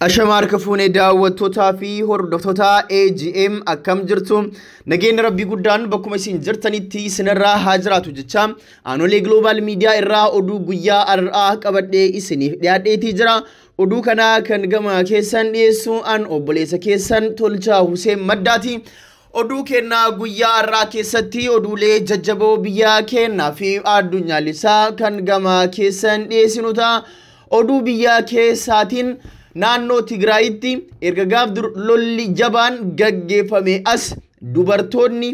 Ashamaar kafuunee daawwattootaa fi hordoftoota AGM akkam jirtu nageenya rabbii guddaan bakkuma isin jirtanitti isinirraa haa jiraatu jecha aanolee global media irraa oduu guyyaa har'aa qabadhee isiniif dhiyaadheetii jira. Oduu kana kan gama keessan dhiyeessu an obboleessa keessan Tolchaa Huseen Maddaati. Oduu kennaa guyyaa har'aa keessatti oduulee jajjaboo biyya keenyaa fi addunyaalessaa kan gama keessan dhiyeessinu ta'a. Oduu biyya keessaatiin naannoo Tigraayitti erga gaaf lolli jabaan gaggeeffame as dubartoonni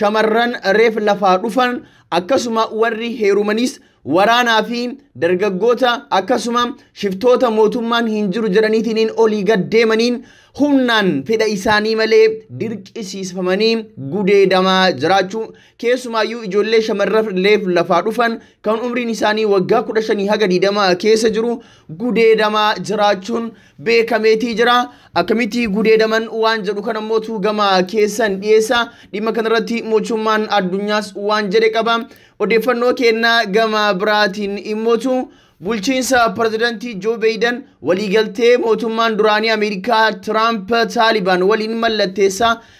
shamarran reef lafaa dhufan akkasuma warri heerumanis waraanaa fi dargaggoota akkasuma shiftoota mootummaan hin jiru jedhaniitiin olii gad deemaniin humnaan fedha isaanii malee dirqisiifamanii gudeedamaa jiraachuu keessumaayyuu ijoollee shamarran reef lafaa dhufan kan umriin isaanii waggaa 15 haga 20 keessa jiru gudeedamaa jiraachuun beekameetii jira. Akkamitti gudeedaman waan jedhu kan ammootu gama keessan dhiyeessa. Dhimma kanarratti mootummaan addunyaas waan jedhe qaba. Odeeffannoo kennaa gama biraatiin immootu bulchiinsa pirezidaantii Joe Biden waliigaltee mootummaan duraanii Ameerikaa Trump Taliban waliin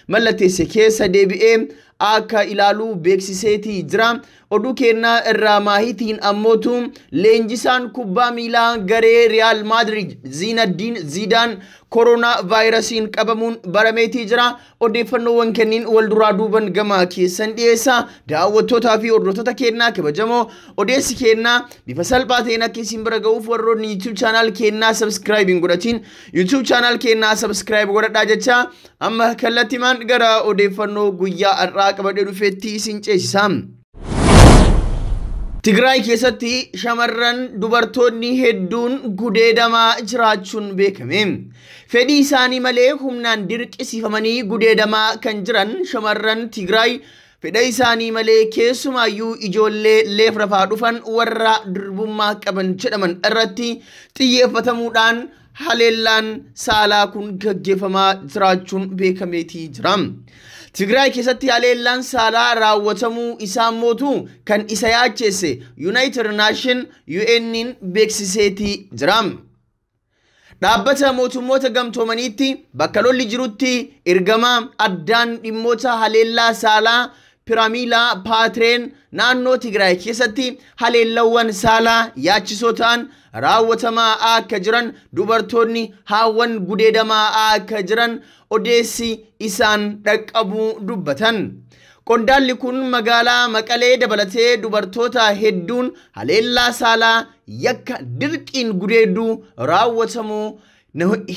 mallatteesse keessa deebi'ee akka ilaaluu beeksiseetii jira. Oduu kennaa irraa maahitiin ammootu leenjisaan kubbaa miilaa garee Real Madrid Zinedine Zidane corona vaayirasiin qabamuun barameetii jira. Odeeffannoowwan kenniin wal duraa duuban gama keessan dhiyeessa. Daawwattootaa fi hordoftoota kennaa kabajamoo odeessi kennaa bifa salphaa ta'een akka isin bira ga'uuf warroonni YouTube channel kennaa subscribe hin godhatin YouTube channel kennaa subscribe godhadhaa jecha amma kallattimaan gara odeeffannoo guyyaa har'aa qabadhee dhufeetti isin ceesisa. Tigraay keessatti shamarran dubartoonni hedduun gudeedamaa jiraachuun beekame. Fedhii isaanii malee humnaan dirqisiifamanii gudeedamaa kan jiran shamarran Tigraay fedha isaanii malee keessumaayyuu ijoollee reef lafaa dhufan warra durbummaa qaban jedhaman irratti xiyyeeffatamuudhaan haleellaan saalaa kun gaggeeffamaa jiraachuun beekameetii jira. Tigraay keessatti haleellaan saalaa raawwatamuu isaa mootu kan isa yaacheesse United Nations UN'n beeksiseetii jira. Dhaabbata mootummoota gamtoomaniitti bakka lolli jirutti ergamaa addaan dhimmoota haleellaa saalaa Piraamiilaa Paatreen naannoo Tigraay keessatti haleellawwan saalaa yaachisoo ta'an raawwatamaa akka jiran dubartoonni haawwan gudeedamaa akka jiran odeessi isaan dhaqqabuu dubbatan. Qondaalli kun magaalaa Maqalee dabalatee dubartoota hedduun haleellaa saalaa yakka dirqiin gudeeduu raawwatamuu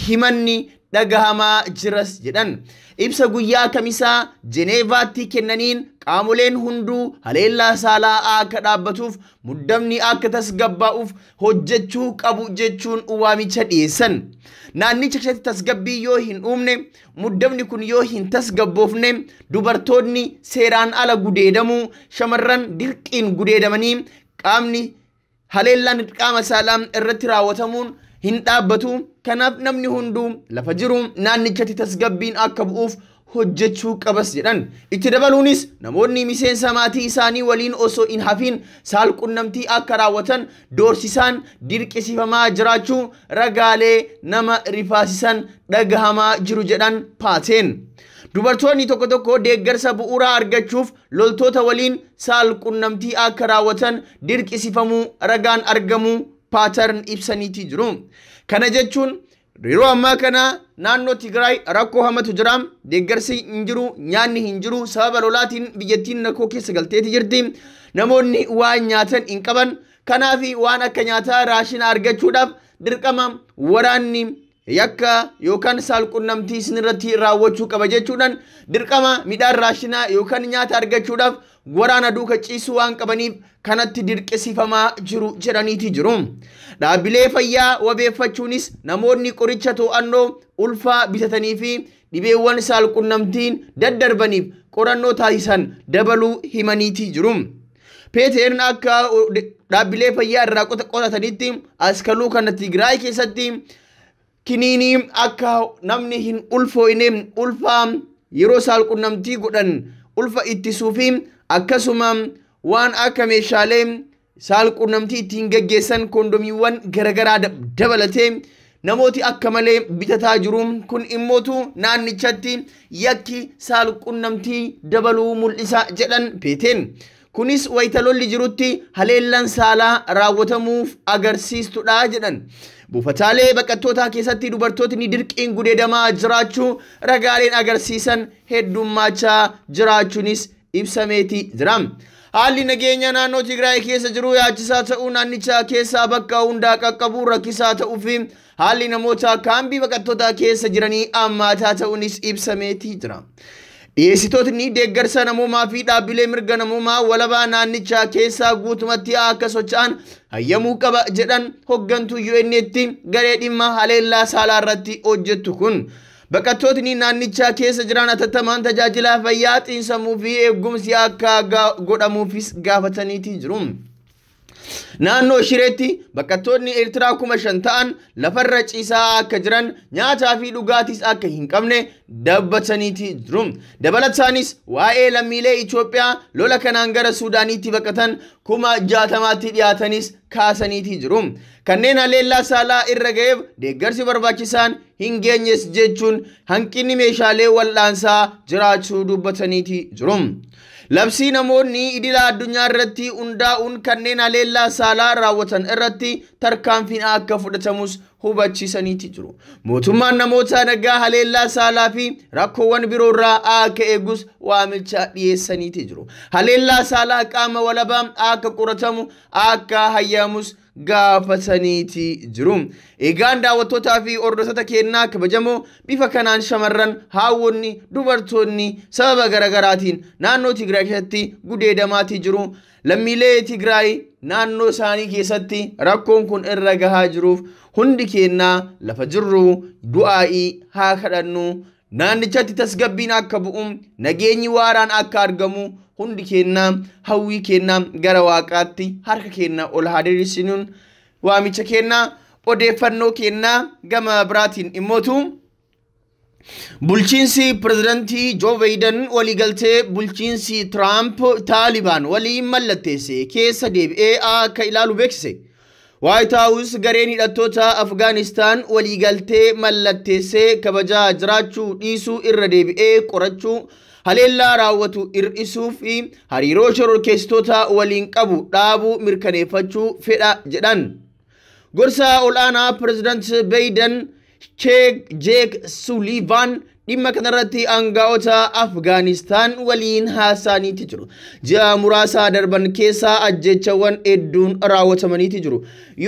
himanni dhagahamaa jiras jedhan. Ibsa guyyaa kamisaa Jeneevaatti kennaniin qaamoleen hunduu haleellaa saalaa akka dhaabbatuuf muddamni akka tasgabbaa'uuf hojjechuu qabu jechuun waamicha dhiyeessan. Naannicha keessatti tasgabbii yoo hin uumne muddamni kun yoo hin tasgabboofne dubartoonni seeraan ala gudeedamuu shamarran dirqiin gudeedamanii qaamni haleellaan qaama saalaa irratti raawwatamuun hin dhaabbatu. Kanaaf namni hunduu lafa jiru naannichatti tasgabbiin akka bu'uuf hojjechuu qabas jedhan. Itti dabaluunis namoonni miseensa maatii isaanii waliin osoo hin hafin saalqunnamtii akka raawwatan doorsisaan dirqisiifamaa jiraachuu ragaalee nama rifaasisan dhagahamaa jiru jedhan Paateen. Dubartoonni tokko tokko deeggarsa bu'uuraa argachuuf loltoota waliin saalqunnamtii akka raawwatan dirqisiifamuu ragaan argamuu Paateen ibsaniitii jiru. Kana jechuun yeroo ammaa kana naannoo Tigraay rakkoo hamatu jira. Deeggarsi hin jiru, nyaanni hin jiru. Sababa lolaatiin biyyattiin rakkoo keessa galteeti jirti. Namoonni waan nyaatan hin qaban. Kanaaf waan akka nyaataa raashina argachuudhaaf dirqama waraanni yakka yookaan saalqunnamtii isinirratti raawwachuu qaba jechuudhaan dirqama midhaan raashinaa yookaan nyaata argachuudhaaf waraana duuka ciisuu waan qabaniif kanatti dirqisiifamaa jiru jedhaniiti jiru. Dhaabbilee fayyaa wabeeffachuunis namoonni qoricha to'annoo ulfaa bitatanii fi dhibeewwan saalqunnamtiin daddarbaniif qorannoo taasisan dabaluu himaniiti jiru. Peeteen akka dhaabbilee fayyaa irraa qotatanitti askaluu kana Tigraay keessatti kiniinii akka namni hin ulfooyne ulfaa yeroo saalqunnamtii godhan ulfa ittisuu fi akkasuma waan akka meeshaalee saalqunnamtii ittiin gaggeessan kondomiiwwan garagaraa dabalatee namooti akka malee bitataa jiru kun immootu naannichatti yakki saalqunnamtii dabaluu mul'isa jedhan peeteen. Kunis wayitaloolli jirutti haleellaan saalaa raawwatamuuf agarsiistudha jedhan. Buufataalee baqattootaa keessatti dubartootni dirqiin gudeedamaa jiraachuu ragaaleen agarsiisan heddummaachaa jiraachuunis ibsameeti jira. Haalli nageenya naannoo Tigraay keessa jiru yaachisaa ta'uu naannicha keessaa bakka hundaa qaqqabuu rakkisaa ta'uu fi haalli namoota kaambii baqattootaa keessa jiranii ammaataa ta'uunis ibsameeti jira. Dhiyeessitootni deeggarsa namoomaa fi dhaabbilee mirga namoomaa walabaa naannichaa keessaa guutumatti akka socho'an hayyamuu qaba jedhan hoggantuu UN'tti garee dhimma haleellaa saalaa irratti hojjettu kun. Baqattootni naannichaa keessa jiran atattamaan tajaajila fayyaa xiinsammuu fi eegumsi akka godhamuufis gaafataniiti jiru. Naannoo Shireetti baqattoonni Eertiraa 5,000 ta'an lafarra ciisaa akka jiran nyaataa fi dhugaatis akka hin qabne dubbataniiti jiru. Dabalataanis waa'ee lammiilee Itoophiyaa lola kanaan gara Suudaaniitti baqatan 60,000tti dhiyaatanis kaasaniiti jiru. Kanneen haleellaa saalaa irra ga'eef deeggarsi barbaachisaan hin geenyes jechuun hanqinni meeshaalee wal'aansaa jiraachuu dubbataniiti jiru. Labsii namoonni idila addunyaa irratti hundaa'uun kanneen haleellaa saalaa raawwatan irratti tarkaanfiin akka fudhatamus hubachiisaniiti jiru. Mootummaan namoota nagaa haleellaa saalaa fi rakkoowwan biroo irraa akka eegus waamicha dhiyeessaniiti jiru. Haleellaa saalaa qaama walabaa akka qoratamu akka hayyamus gaafataniiti jiru. Egaan daawwattootaa fi hordoftoota keenyaa kabajamoo bifa kanaan shamarran haawwonni dubartoonni sababa garagaraatiin naannoo Tigraay keessatti gudeedamaati jiru. Lammiilee Tigraay naannoo isaanii keessatti rakkoon kun irra gahaa jiruuf hundi keenyaa lafa jirru du'aa'ii haa kadhannu. Naannichatti tasgabbiin akka bu'u nageenyi waaraan akka argamu hundi keenyaa hawwii keenyaa gara waaqaatti harka keenyaa ol haa diriirsinuun waamicha keenyaa odeeffannoo keenyaa gama biraatiin immootu. Bulchiinsi pirezidaantii Joo Baayiden waliigaltee bulchiinsi Tiraamp Taalibaan waliin mallatteesse keessa deebi'ee akka ilaalu beeksise. White House gareen hidhattoota Afgaanistaan waliigaltee mallatteessee kabajaa jiraachuu dhiisuu irra deebi'ee qorachuu haleellaa raawwatu hir'isuu fi hariiroo shororkeessitoota waliin qabu dhaabuu mirkaneeffachuu fedha jedhan. Gorsa ol'aanaa pirezidaantii Baayiden Jake Sullivan dhimma kanarratti aangaa'ota Afgaanistaan waliin haasa'aniiti jiru. Ji'a muraasa darban keessaa ajjeechawwan hedduun raawwatamaniiti jiru.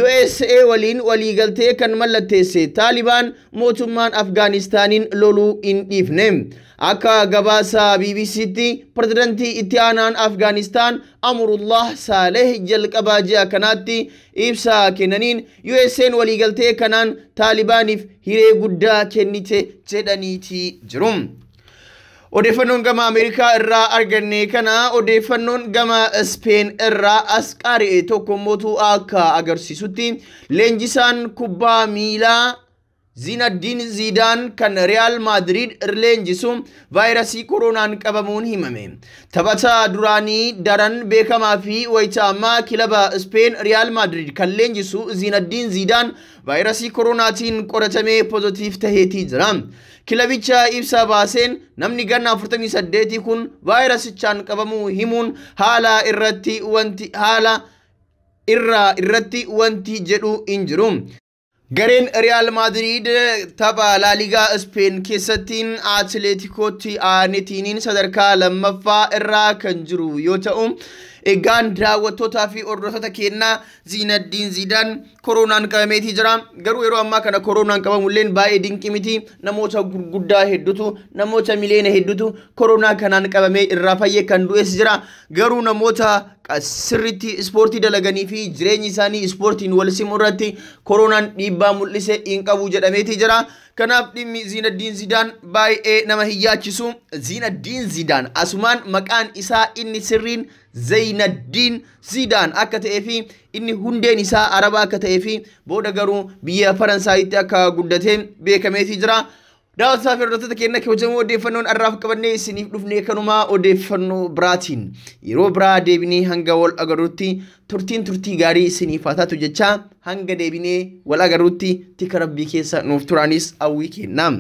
USA waliin waliigaltee kan mallatteesse Taalibaan mootummaan Afgaanistaaniin loluu hin dhiifne. Akka gabaasa BBC'tti pirezidaantii itti aanaan Afgaanistaan Amrullah Saleh jalqabaa ji'a kanaatti ibsa kennaniin USA'n waliigaltee kanaan Taalibaaniif hiree guddaa kennite jedhaniiti jiru. Odeeffannoon gama Ameerikaa irraa arganne kana odeeffannoon gama Speen irraa as qaari'e tokko mootuu akka agarsiisutti leenjisaan kubbaa miilaa Zinedine Zidane kan Real Madrid leenjisu vaayirasii koronaan qabamuun himame. Taphataa duraanii daran beekamaa fi wayita ammaa kilaba Spain Real Madrid kan leenjisu Zinedine Zidane vaayirasii koronaatiin qoratamee pozitiif taheetii jira. Kilabicha ibsa baaseen namni ganna 48 kun vaayirasichaan qabamuu himuun haala irratti wanti jedhu hin jiru. Gareen Real Madrid tapha La Liga Spain keessattiin Atleticotti aanetiniin sadarkaa lammaffaa irraa kan jiru yoo ta'u egaan daawwattootaa fi hordoftoota keenyaa Zinedine Zidane koronaan qabameetii jira. Garuu yeroo ammaa kana koronaan qabamulleen baay'ee dinqii miti. Namoota gurguddaa hedduutu namoota miliyoona hedduutu koronaa kanaan qabamee irraa fayyee kan du'es jira. Garuu namoota sirriitti ispoortii dalaganii fi jireenyi isaanii ispoortiin wal simu irratti koronaan dhiibbaa mul'ise hin qabu jedhameetii jira. Kanaaf dhimmi Zinedine Zidane baay'ee nama hiyyachisu. Zinedine Zidane asumaan maqaan isaa inni sirriin Zinedine Zidane akka ta'ee fi inni hundeen isaa Araba akka ta'ee fi booda garuu biyya Faransaayitti akka guddatee beekameetii jira. Daawwattoota fi hordoftoota keenya kabajamoo odeeffannoon har'aaf qabannee isiniif dhufnee kanumaa odeeffannoo biraatiin yeroo biraa deebinee hanga wal agaruutti turtii gaarii isiniif haa taatu jechaa hanga deebinee wal agaruutti tika rabbii keessa nuuf turaanis hawwii kenna.